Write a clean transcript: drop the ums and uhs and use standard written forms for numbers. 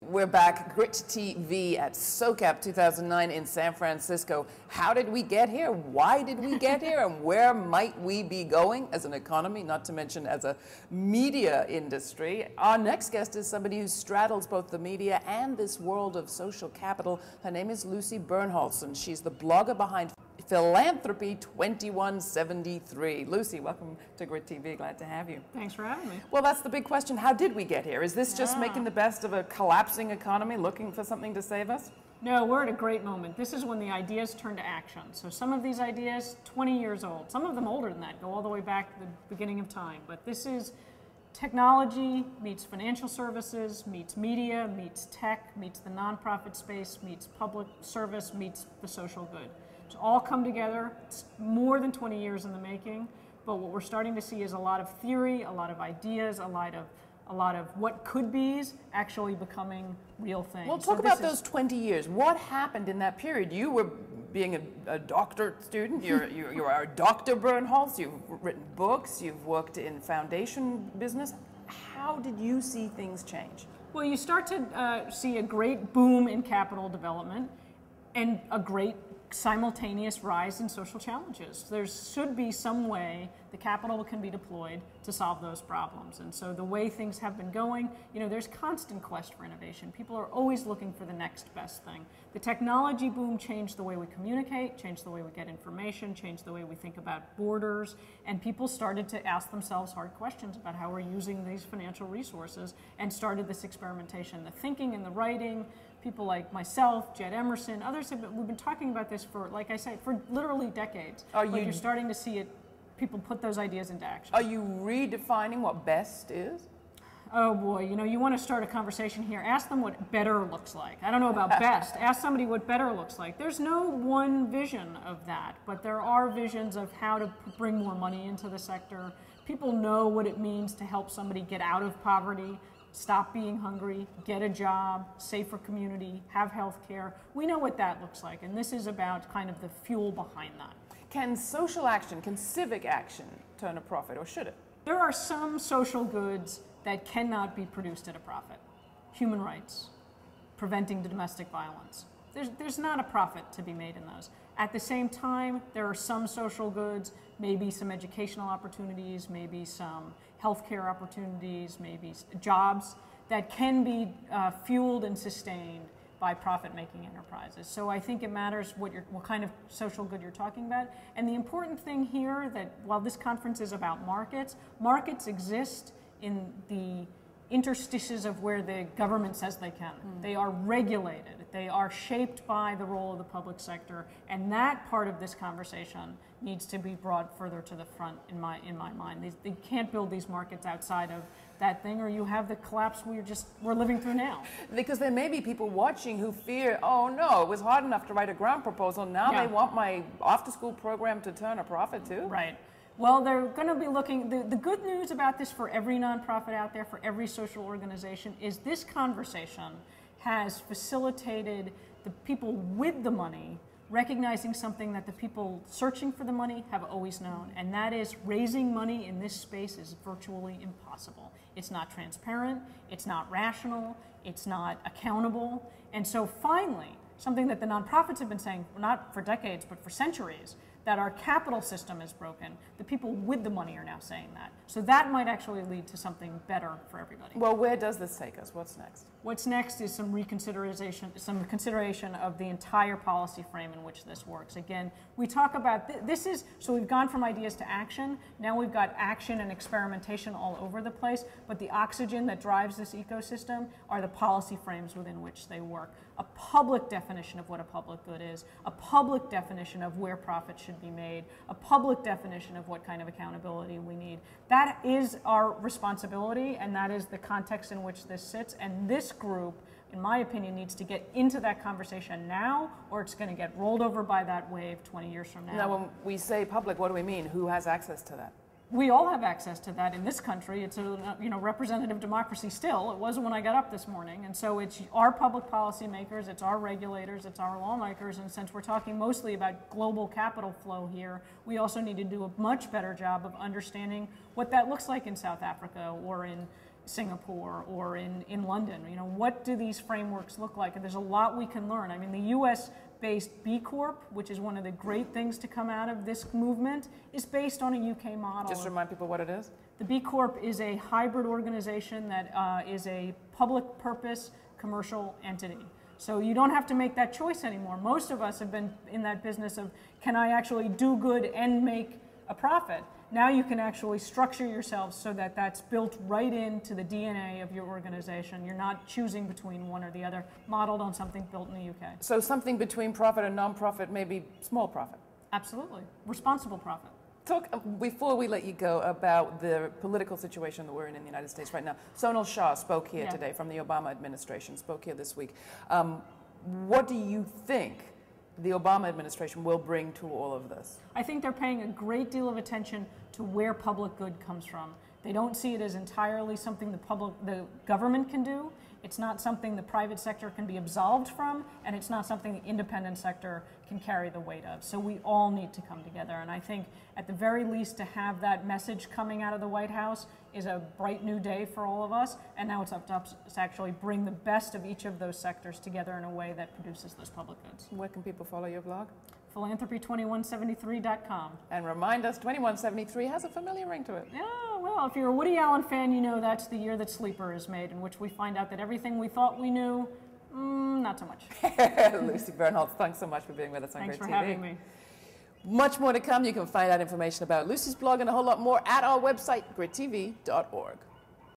We're back, Grit TV at SOCAP 2009 in San Francisco. How did we get here? Why did we get here? And where might we be going as an economy, not to mention as a media industry? Our next guest is somebody who straddles both the media and this world of social capital. Her name is Lucy Bernholzen. She's the blogger behind Philanthropy 2173. Lucy, welcome to Grit TV. Glad to have you. Thanks for having me. Well, that's the big question. How did we get here? Is this just making the best of a collapsing economy, looking for something to save us? No, we're at a great moment. This is when the ideas turn to action. So some of these ideas, 20 years old, some of them older than that, go all the way back to the beginning of time. But this is technology meets financial services, meets media, meets tech, meets the nonprofit space, meets public service, meets the social good. It's all come together. It's more than 20 years in the making, but what we're starting to see is a lot of theory, a lot of ideas, a lot of what could be's actually becoming real things. Well, talk about those 20 years. What happened in that period? You were being a doctorate student. You are Dr. Bernholz. You've written books. You've worked in foundation business. How did you see things change? Well, you start to see a great boom in capital development and a great simultaneous rise in social challenges. There should be some way the capital can be deployed to solve those problems. And so the way things have been going, there's constant quest for innovation. People are always looking for the next best thing. The technology boom changed the way we communicate, changed the way we get information, changed the way we think about borders, and people started to ask themselves hard questions about how we're using these financial resources and started this experimentation. The thinking and the writing, people like myself, Jed Emerson, others we've been talking about this for, like I say, for literally decades. You're starting to see it, people put those ideas into action. Are you redefining what best is? Oh boy, you want to start a conversation here. Ask them what better looks like. I don't know about best. Ask somebody what better looks like. There's no one vision of that, but there are visions of how to bring more money into the sector. People know what it means to help somebody get out of poverty, stop being hungry, get a job, safer community, have health care. We know what that looks like, and this is about kind of the fuel behind that. Can social action, can civic action turn a profit, or should it? There are some social goods that cannot be produced at a profit. Human rights, preventing domestic violence. There's not a profit to be made in those. At the same time, there are some social goods, maybe some educational opportunities, maybe some healthcare opportunities, maybe jobs that can be fueled and sustained by profit-making enterprises. So I think it matters what kind of social good you're talking about. And the important thing here that while this conference is about markets, markets exist in the interstices of where the government says they can. They are regulated. They are shaped by the role of the public sector, and that part of this conversation needs to be brought further to the front in my mind. They can't build these markets outside of that thing, or you have the collapse we're living through now. Because there may be people watching who fear, oh no, it was hard enough to write a grant proposal, now they want my after-school program to turn a profit too? Right. Well, they're going to be looking, the good news about this for every nonprofit out there, for every social organization, is this conversation has facilitated the people with the money recognizing something that the people searching for the money have always known, and that is raising money in this space is virtually impossible. It's not transparent, it's not rational, it's not accountable, and so finally, something that the nonprofits have been saying, not for decades, but for centuries, that our capital system is broken. The people with the money are now saying that. So that might actually lead to something better for everybody. Well, where does this take us? What's next? What's next is some consideration of the entire policy frame in which this works. Again, we talk about, so we've gone from ideas to action. Now we've got action and experimentation all over the place, but the oxygen that drives this ecosystem are the policy frames within which they work. A public definition of what a public good is, a public definition of where profit should be made, a public definition of what kind of accountability we need. That is our responsibility, and that is the context in which this sits, and this group, in my opinion, needs to get into that conversation now, or it's going to get rolled over by that wave 20 years from now. Now, when we say public, what do we mean? Who has access to that? We all have access to that in this country. It's a representative democracy still. It wasn't when I got up this morning. And so it's our public policy makers, it's our regulators, it's our lawmakers. And since we're talking mostly about global capital flow here, we also need to do a much better job of understanding what that looks like in South Africa or in Singapore or in London. You know, what do these frameworks look like? And there's a lot we can learn. I mean, the US-based B Corp, which is one of the great things to come out of this movement, is based on a UK model. Just remind people what it is. The B Corp is a hybrid organization that is a public purpose commercial entity. So you don't have to make that choice anymore. Most of us have been in that business of, can I actually do good and make a profit? Now you can actually structure yourself so that that's built right into the DNA of your organization. You're not choosing between one or the other, modeled on something built in the UK. So something between profit and non-profit, maybe small profit. Absolutely. Responsible profit. Talk, before we let you go, about the political situation that we're in the United States right now. Sonal Shah spoke here today from the Obama administration, spoke here this week. What do you think the Obama administration will bring to all of this? I think they're paying a great deal of attention to where public good comes from. They don't see it as entirely something the government can do. It's not something the private sector can be absolved from, and it's not something the independent sector can carry the weight of. So we all need to come together, and I think at the very least to have that message coming out of the White House is a bright new day for all of us, and now it's up to us to actually bring the best of each of those sectors together in a way that produces those public goods. Where can people follow your blog? Philanthropy2173.com. And remind us, 2173 has a familiar ring to it. Yeah, well, if you're a Woody Allen fan, you know that's the year that Sleeper is made, in which we find out that everything we thought we knew, not so much. Lucy Bernholtz, thanks so much for being with us on Thanks Grit for TV. having me. Much more to come. You can find out information about Lucy's blog and a whole lot more at our website, grittv.org.